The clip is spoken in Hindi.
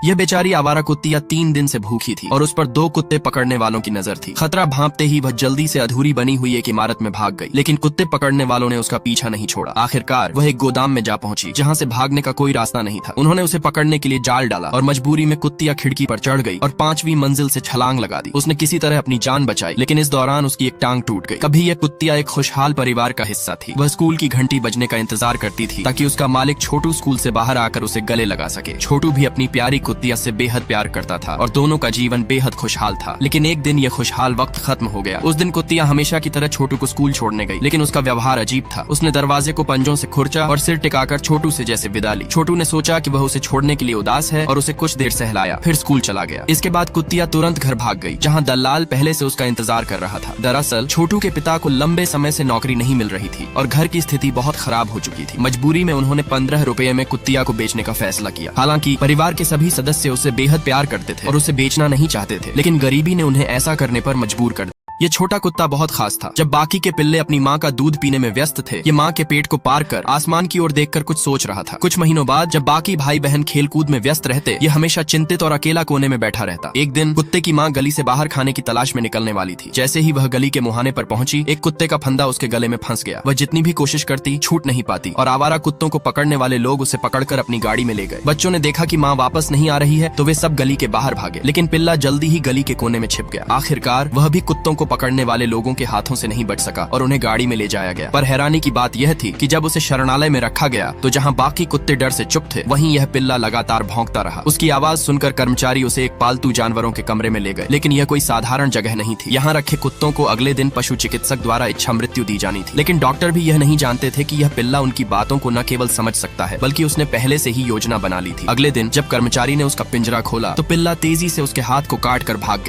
यह बेचारी आवारा कुत्तियां 3 दिन से भूखी थी और उस पर 2 कुत्ते पकड़ने वालों की नजर थी। खतरा भांपते ही वह जल्दी से अधूरी बनी हुई एक इमारत में भाग गई, लेकिन कुत्ते पकड़ने वालों ने उसका पीछा नहीं छोड़ा। आखिरकार वह एक गोदाम में जा पहुंची, जहां से भागने का कोई रास्ता नहीं था। उन्होंने उसे पकड़ने के लिए जाल डाला और मजबूरी में कुत्तियां खिड़की पर चढ़ गई और 5वीं मंजिल से छलांग लगा दी। उसने किसी तरह अपनी जान बचाई, लेकिन इस दौरान उसकी एक टांग टूट गई। कभी यह कुत्तियां एक खुशहाल परिवार का हिस्सा थी। वह स्कूल की घंटी बजने का इंतजार करती थी ताकि उसका मालिक छोटू स्कूल से बाहर आकर उसे गले लगा सके। छोटू भी अपनी प्यारी कुत्तिया से बेहद प्यार करता था और दोनों का जीवन बेहद खुशहाल था। लेकिन एक दिन यह खुशहाल वक्त खत्म हो गया। उस दिन कुत्तिया हमेशा की तरह छोटू को स्कूल छोड़ने गई, लेकिन उसका व्यवहार अजीब था। उसने दरवाजे को पंजों से खुरचा और सिर टिकाकर छोटू से जैसे विदा ली। छोटू ने सोचा कि वह उसे छोड़ने के लिए उदास है और उसे कुछ देर सहलाया, फिर स्कूल चला गया। इसके बाद कुत्तिया तुरंत घर भाग गई, जहाँ दलाल पहले से उसका इंतजार कर रहा था। दरअसल छोटू के पिता को लंबे समय से नौकरी नहीं मिल रही थी और घर की स्थिति बहुत खराब हो चुकी थी। मजबूरी में उन्होंने 15 रुपए में कुत्तिया को बेचने का फैसला किया। हालांकि परिवार के सभी सदस्य उसे बेहद प्यार करते थे और उसे बेचना नहीं चाहते थे, लेकिन गरीबी ने उन्हें ऐसा करने पर मजबूर कर दिया। ये छोटा कुत्ता बहुत खास था। जब बाकी के पिल्ले अपनी माँ का दूध पीने में व्यस्त थे, ये माँ के पेट को पार कर आसमान की ओर देखकर कुछ सोच रहा था। कुछ महीनों बाद जब बाकी भाई बहन खेल कूद में व्यस्त रहते, ये हमेशा चिंतित और अकेला कोने में बैठा रहता। एक दिन कुत्ते की माँ गली से बाहर खाने की तलाश में निकलने वाली थी। जैसे ही वह गली के मुहाने पर पहुंची, एक कुत्ते का फंदा उसके गले में फंस गया। वह जितनी भी कोशिश करती छूट नहीं पाती और आवारा कुत्तों को पकड़ने वाले लोग उसे पकड़कर अपनी गाड़ी में ले गए। बच्चों ने देखा कि माँ वापस नहीं आ रही है तो वे सब गली के बाहर भागे, लेकिन पिल्ला जल्दी ही गली के कोने में छिप गया। आखिरकार वह भी कुत्तों को पकड़ने वाले लोगों के हाथों से नहीं बच सका और उन्हें गाड़ी में ले जाया गया। पर हैरानी की बात यह थी कि जब उसे शरणालय में रखा गया तो जहां बाकी कुत्ते डर से चुप थे, वहीं यह पिल्ला लगातार भौंकता रहा। उसकी आवाज सुनकर कर्मचारी उसे एक पालतू जानवरों के कमरे में ले गए, लेकिन यह कोई साधारण जगह नहीं थी। यहाँ रखे कुत्तों को अगले दिन पशु चिकित्सक द्वारा इच्छा मृत्यु दी जानी थी, लेकिन डॉक्टर भी यह नहीं जानते थे कि यह पिल्ला उनकी बातों को न केवल समझ सकता है, बल्कि उसने पहले से ही योजना बना ली थी। अगले दिन जब कर्मचारी ने उसका पिंजरा खोला तो पिल्ला तेजी से उसके हाथ को काट कर भाग गया।